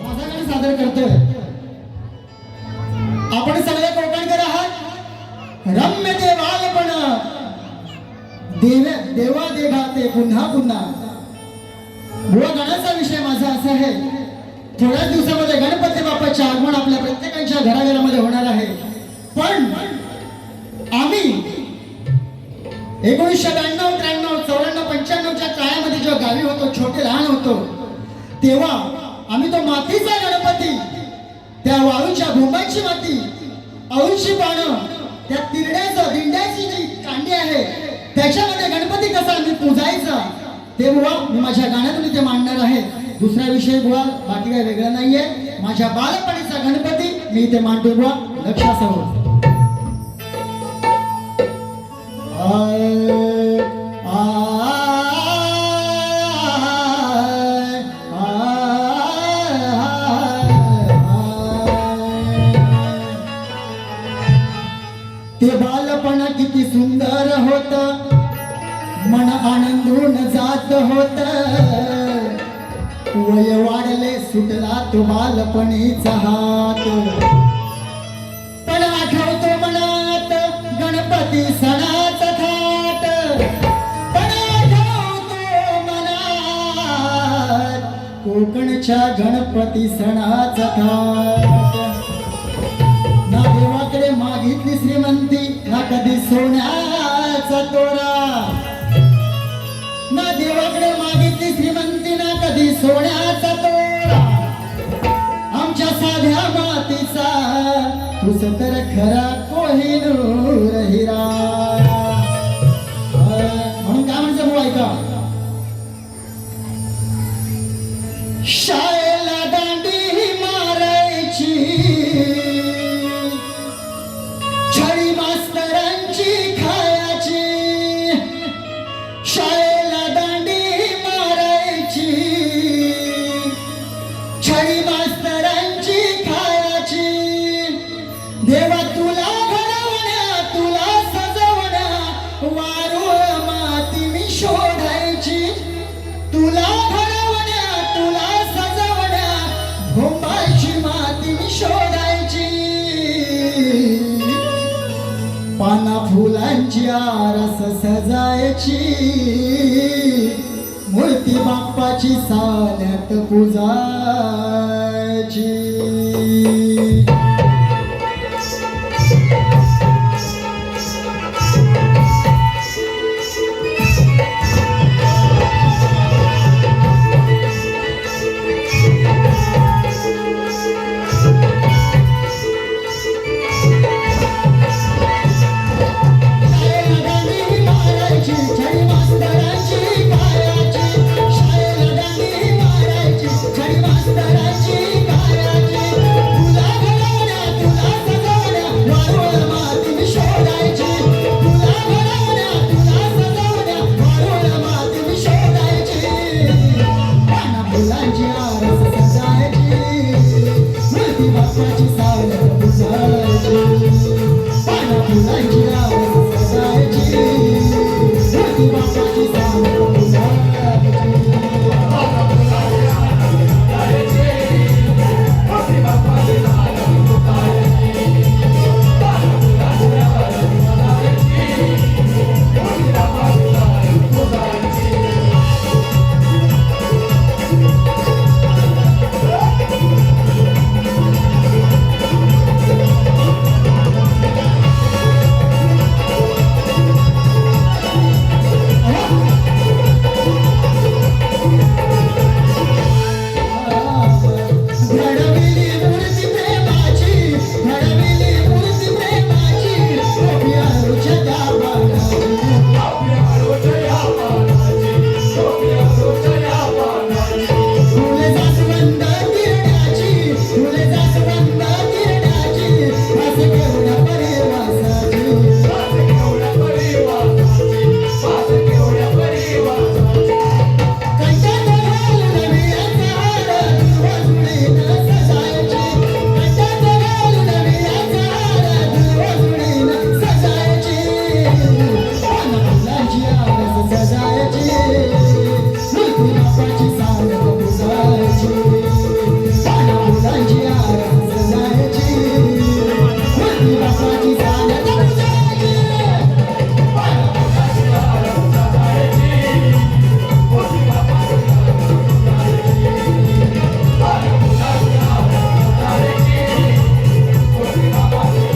माझा गाणं सादर करतोय. आपण सगळे कोकणकर आहात. रम्य ते बालपण देवा देघाते पुन्हा पुन्हा. मूळ गाण्याचा विषय माझा असा आहे, थोड्याच दिवसामध्ये गणपती बाप्पाचे आगमन आपल्या प्रत्येकाच्या घराघरामध्ये होणार आहे. पण आम्ही 1992, 93, 94, 95च्या काळामध्ये जेव्हा गावी होतो, छोटे लहान होतो, तेव्हा आम्ही तो मातीचा गणपती, त्या वाळूच्या भोंगाची माती, अळूची पानं, त्या तिरड्याचं दिंड्याची जी कांडी आहे त्याच्यामध्ये गणपती कसा आम्ही पूजायचा ते बुवा मी माझ्या गाण्यातून इथे मांडणार आहे. दुसरा विषय बुवा बाकी काही वेगळा नाहीये. माझ्या बालपणीचा गणपती मी इथे मांडतो बुवा, लक्षासमोर. ते बालपण किती सुंदर होत, मन आनंदून जात होत. वय वाढले सुटला तो बालपणीचा हात. पण आठवतो मनात गणपती सणाचा थाट. पण आठवतो मनात कोकणच्या गणपती सणाचा थाट. ना देवाकडे मागितली श्रीमंती, ना कधी सोन्याचा तोरा. ना देवाकडे मागितली श्रीमंती, ना कधी सोन्याचा तोरा. आमच्या साध्या मातीचा तुझ तर खरा कोहिनूर हिरा. म्हणून काय म्हणतो भाऊ ऐका. शाळेला दांडी मारायची, छडी मास्तरांची खायची. शाळेला दांडी मारायची, छडी मास्तरांची खायची. देवा तुला घडवण्या, तुला सजवण्या, वारूळ माती मी शोधायची. तुला घडवण्या, तुला सजवण्या, भोंबाची माती मी शोधायची. पाना फुलांची आरस सजायची, मूर्ती बाप्पाची साल्यात पूजायची. छडी मास्तरांची खायची, शाळेला दांडी मारायची, छडी मास्तरांची खायची. बापाची सांग बुजायची पाना मुलांची आरास जायची मूर्ती बापाची सांग बुजायची पाना मुलांची आरास जायची मूर्ती बापाची सांग बुजायची पाना मुलांची आरास जायची मूर्ती बापाची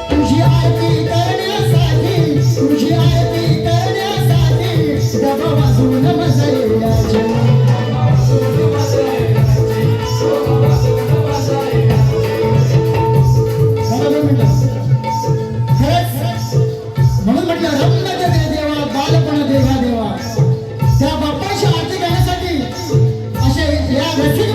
तुझी आरती करण्यासाठी तुझी आरती करण्यासाठी डब वाजून बसायची म्हणून म्हटलं रंग दे देवा बालपण देवा देवा त्या बाप्पाची आरती करण्यासाठी असे या रसिक